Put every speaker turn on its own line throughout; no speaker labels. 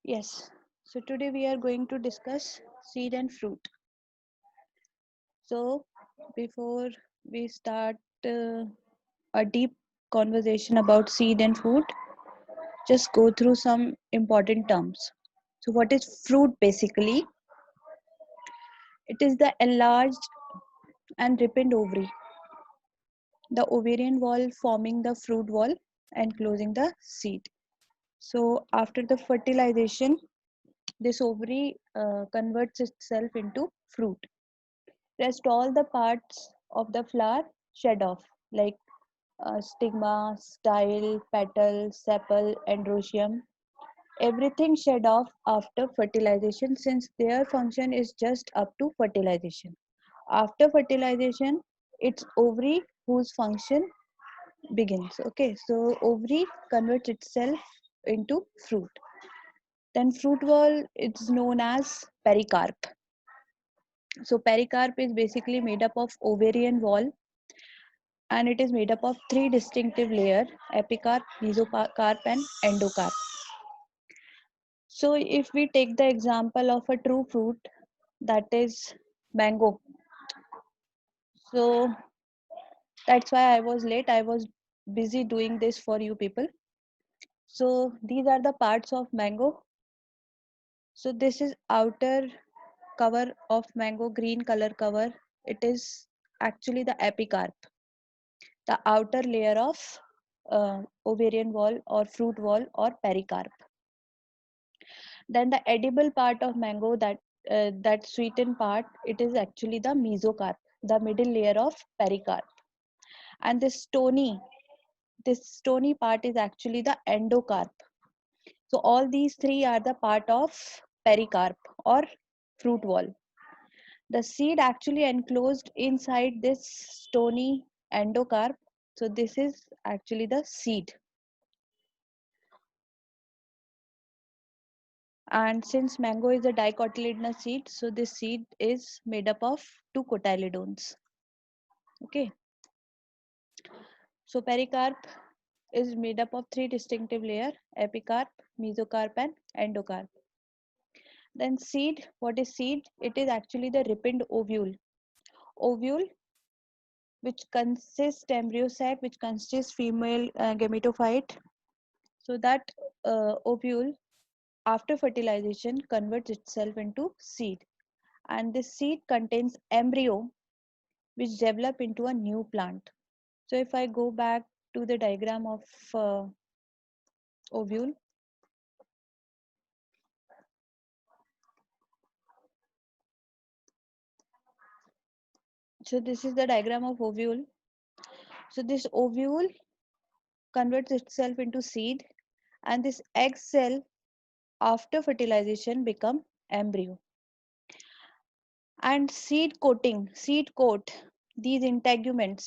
Yes, so today we are going to discuss seed and fruit. So, before we start a deep conversation about seed and fruit, just go through some important terms. So, what is fruit basically? It is the enlarged and ripened ovary, the ovarian wall forming the fruit wall and closing the seed. So, after the fertilization, this ovary converts itself into fruit. Rest all the parts of the flower shed off, like stigma, style, petal, sepal, androecium. Everything shed off after fertilization since their function is just up to fertilization. After fertilization, it's ovary whose function begins. Okay, so ovary converts itself into fruit. Then fruit wall is known as pericarp. So pericarp is basically made up of ovarian wall, and it is made up of three distinctive layers: epicarp, mesocarp, and endocarp. So if we take the example of a true fruit, that is mango. So that's why I was late. I was busy doing this for you people. So these are the parts of mango. So this is outer cover of mango, green color cover. It is actually the epicarp, the outer layer of ovarian wall or fruit wall or pericarp. Then the edible part of mango, that sweetened part, it is actually the mesocarp, the middle layer of pericarp. And this stony part is actually the endocarp. So all these three are the part of pericarp or fruit wall. The seed actually enclosed inside this stony endocarp. So this is actually the seed. And since mango is a dicotyledonous seed, so this seed is made up of two cotyledons. Okay, so pericarp is made up of three distinctive layers: epicarp, mesocarp, and endocarp. Then seed, what is seed? It is actually the ripened ovule. Ovule, which consists embryo sac, which consists female gametophyte. So that ovule, after fertilization, converts itself into seed, and this seed contains embryo which develop into a new plant. So if I go back to the diagram of ovule, so this is the diagram of ovule. So this ovule converts itself into seed, and this egg cell after fertilization become embryo. And seed coat, these integument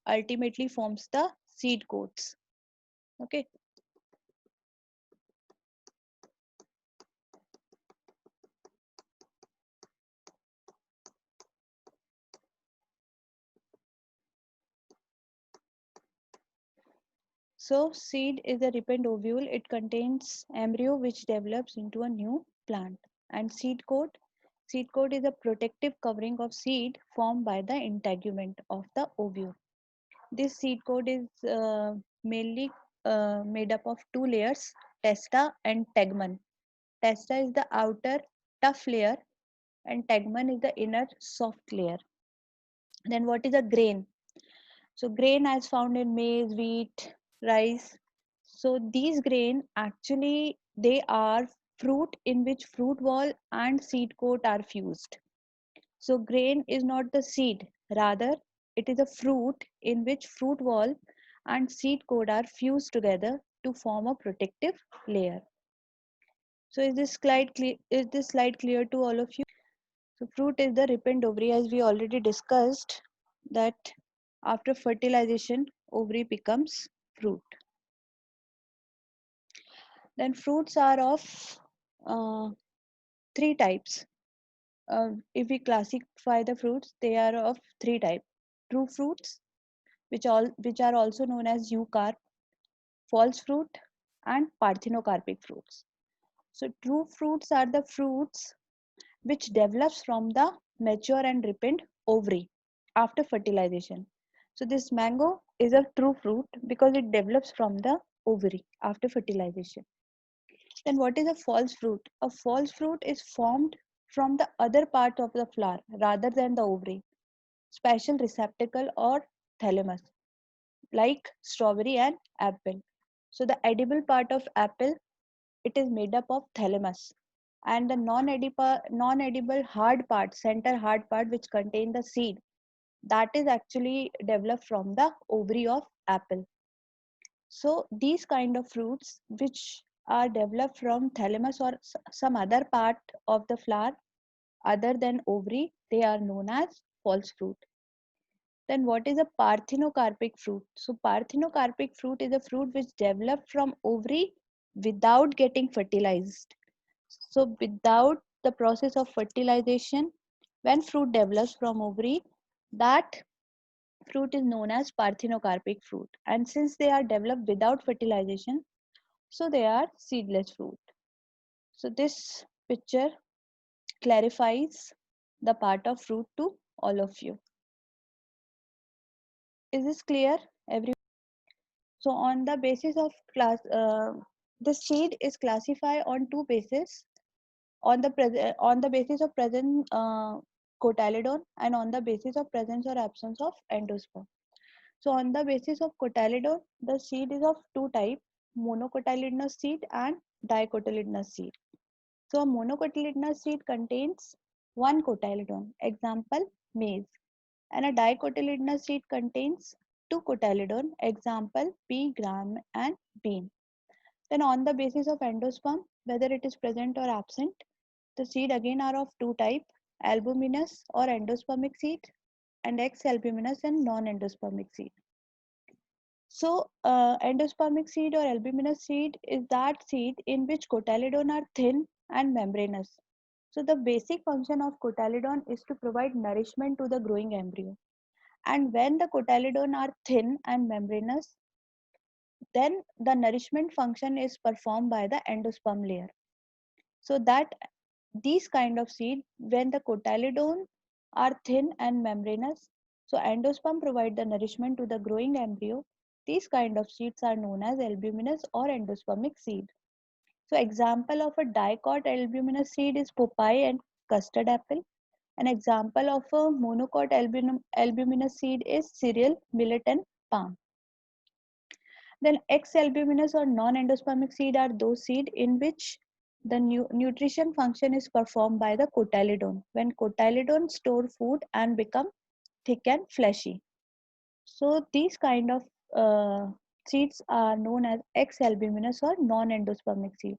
ultimately forms the seed coats. Okay. So seed is a ripened ovule. It contains embryo which develops into a new plant. And seed coat is a protective covering of seed formed by the integument of the ovule. This seed coat is mainly made up of two layers, testa and tegmen. Testa is the outer tough layer and tegmen is the inner soft layer. Then what is a grain? So grain as found in maize, wheat, rice. So these grain actually they are fruit in which fruit wall and seed coat are fused. So grain is not the seed, rather it is a fruit in which fruit wall and seed coat are fused together to form a protective layer. So is this slide clear to all of you? So fruit is the ripened ovary, as we already discussed that after fertilization ovary becomes fruit. Then fruits are of uh, three types. If we classify the fruits, they are of three types: true fruits, which are also known as eucarp, false fruit, and parthenocarpic fruits. So true fruits are the fruits which develops from the mature and ripened ovary after fertilization. So this mango is a true fruit because it develops from the ovary after fertilization. Then what is a false fruit? A false fruit is formed from the other part of the flower rather than the ovary, special receptacle or thalamus, like strawberry and apple. So the edible part of apple, it is made up of thalamus, and the non-edible hard part, center hard part, which contain the seed, that is actually developed from the ovary of apple. So these kind of fruits which are developed from thalamus or some other part of the flower other than ovary, they are known as false fruit. Then what is a parthenocarpic fruit? So parthenocarpic fruit is a fruit which developed from ovary without getting fertilized. So without the process of fertilization, when fruit develops from ovary, that fruit is known as parthenocarpic fruit. And since they are developed without fertilization, so they are seedless fruit. So this picture clarifies the part of fruit to all of you. Is this clear, everyone? So on the basis of the seed is classified on two bases, on the basis of present cotyledon and on the basis of presence or absence of endosperm. So on the basis of cotyledon, the seed is of two types, monocotyledonous seed and dicotyledonous seed. So a monocotyledonous seed contains one cotyledon, example maize, and a dicotyledonous seed contains two cotyledon, example pea, gram and bean. Then on the basis of endosperm, whether it is present or absent, the seed again are of two type, albuminous or endospermic seed and ex-albuminous and non-endospermic seed. So endospermic seed or albuminous seed is that seed in which cotyledon are thin and membranous. So the basic function of cotyledon is to provide nourishment to the growing embryo. And when the cotyledon are thin and membranous, then the nourishment function is performed by the endosperm layer. So that these kind of seed, when the cotyledon are thin and membranous, so endosperm provide the nourishment to the growing embryo. These kind of seeds are known as albuminous or endospermic seed. So example of a dicot albuminous seed is papaya and custard apple. An example of a monocot albuminous seed is cereal, millet and palm. Then ex-albuminous or non-endospermic seed are those seed in which the nutrition function is performed by the cotyledon when cotyledon store food and become thick and fleshy. So these kind of seeds are known as ex-albuminous or non-endospermic seed.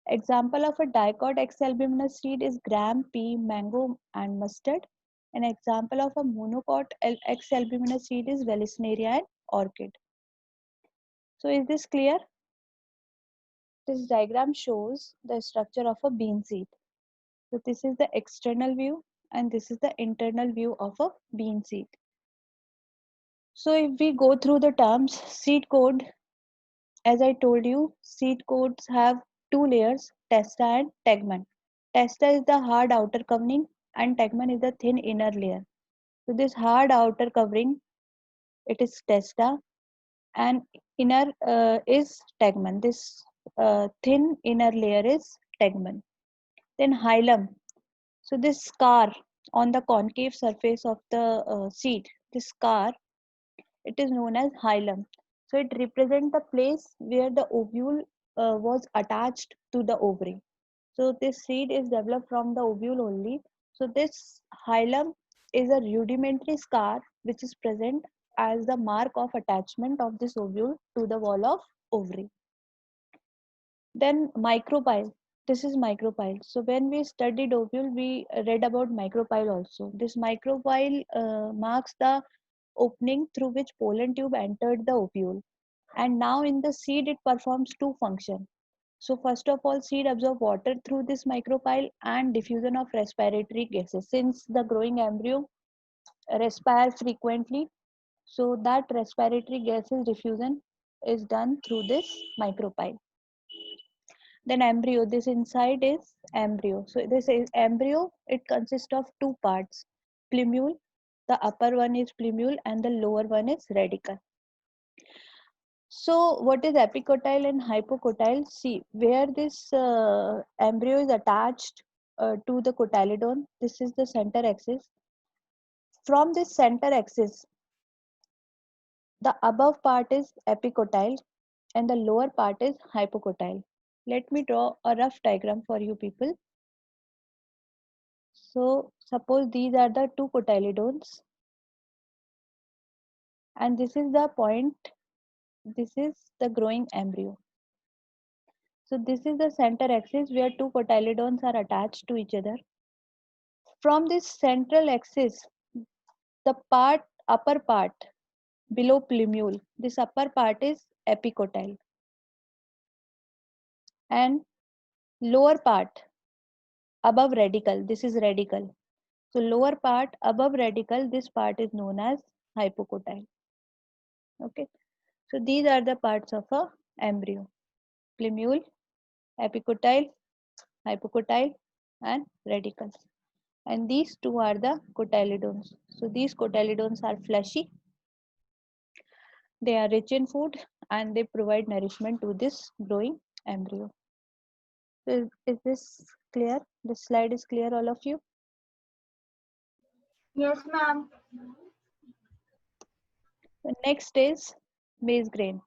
Example of a dicot ex-albuminous seed is gram, pea, mango and mustard. An example of a monocot ex-albuminous seed is Vallisneria and orchid. So is this clear? This diagram shows the structure of a bean seed. So this is the external view and this is the internal view of a bean seed. So if we go through the terms, seed coat, as I told you, seed coats have two layers, testa and tegmen. Testa is the hard outer covering and tegmen is the thin inner layer. So this hard outer covering, it is testa, and inner is tegmen. This thin inner layer is tegmen. Then hilum. So this scar on the concave surface of the seed, this scar, it is known as hilum. So it represents the place where the ovule was attached to the ovary. So this seed is developed from the ovule only. So this hilum is a rudimentary scar which is present as the mark of attachment of this ovule to the wall of ovary. Then micropyle. This is micropyle. So when we studied ovule, we read about micropyle also. This micropyle marks the opening through which pollen tube entered the ovule. And now in the seed, it performs two functions. So first of all, seed absorb water through this micropyle and diffusion of respiratory gases. Since the growing embryo respires frequently, so that respiratory gases diffusion is done through this micropyle. Then embryo, this inside is embryo. So this is embryo, it consists of two parts, plumule, the upper one is plumule and the lower one is radicle. So what is epicotyle and hypocotyle? See, where this embryo is attached to the cotyledon, this is the center axis. From this center axis, the above part is epicotyle and the lower part is hypocotyle. Let me draw a rough diagram for you people. So suppose these are the two cotyledons and this is the point, this is the growing embryo. So this is the center axis where two cotyledons are attached to each other. From this central axis, the upper part below plumule, this upper part is epicotyle and lower part above radicle, this is radicle. So lower part above radicle, this part is known as hypocotyle. Okay, so these are the parts of a embryo: plumule, epicotyle, hypocotyle and radicles. And these two are the cotyledons. So these cotyledons are fleshy, they are rich in food and they provide nourishment to this growing embryo. So is this clear? This slide is clear, all of you?
Yes, ma'am.
The next is maize grain.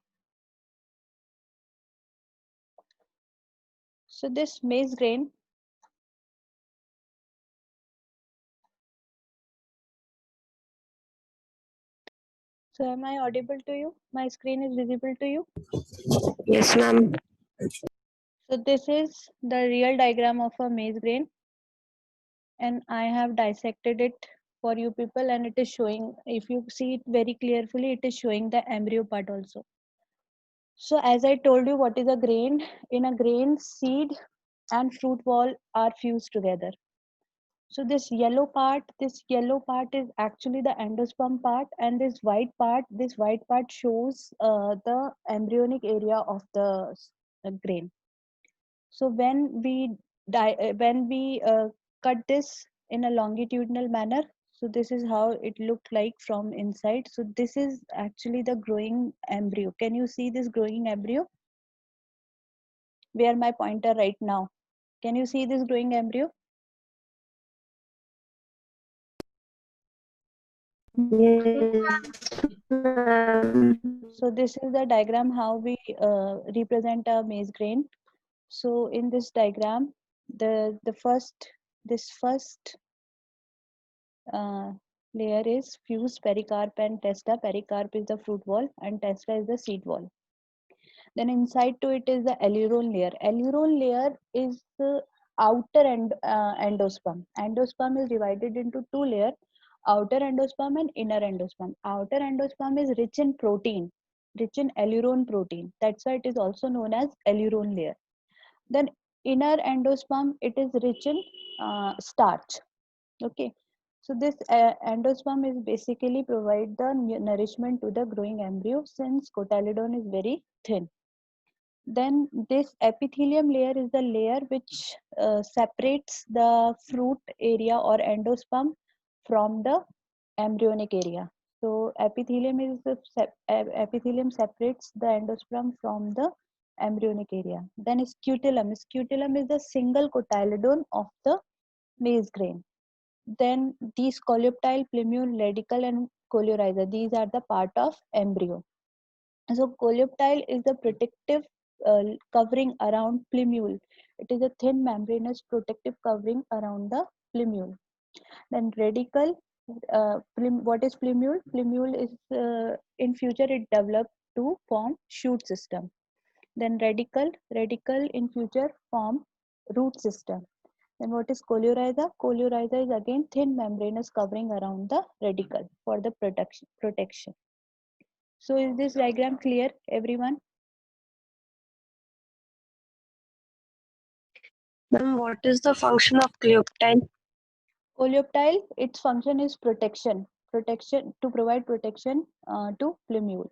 So this maize grain, so am I audible to you? My screen is visible to you?
Yes, ma'am.
So this is the real diagram of a maize grain and I have dissected it for you people and it is showing, if you see it very carefully, it is showing the embryo part also. So as I told you, what is a grain? In a grain, seed and fruit wall are fused together. So this yellow part is actually the endosperm part, and this white part shows the embryonic area of the grain. So when we cut this in a longitudinal manner, so this is how it looked like from inside. So this is actually the growing embryo. Can you see this growing embryo? Where my pointer right now? Can you see this growing embryo?
Yes, ma'am.
So this is the diagram how we represent a maize grain. So in this diagram, this first layer is fused pericarp and testa. Pericarp is the fruit wall and testa is the seed wall. Then inside to it is the aleurone layer. Aleurone layer is the endosperm. Endosperm is divided into two layers: outer endosperm and inner endosperm. Outer endosperm is rich in protein, rich in aleurone protein. That's why it is also known as aleurone layer. Then inner endosperm, it is rich in starch. Okay, so this endosperm is basically provide the nourishment to the growing embryo since cotyledon is very thin. Then this epithelium layer is the layer which separates the fruit area or endosperm from the embryonic area. So epithelium is the epithelium separates the endosperm from the embryonic area. Then scutellum. Scutellum is the single cotyledon of the maize grain. Then these coleoptile, plumule, radicle, and coleorhiza. These are the part of embryo. So coleoptile is the protective covering around plumule. It is a thin membranous protective covering around the plumule. Then radicle, what is plumule? Plumule is in future it developed to form shoot system. Then radicle in future form root system. Then what is coleorhiza? Coleorhiza is again thin membranous covering around the radicle for the protection. So is this diagram clear, everyone?
Ma'am, what is the function of coleoptile?
Coleoptile, its function is protection to provide protection to plumule.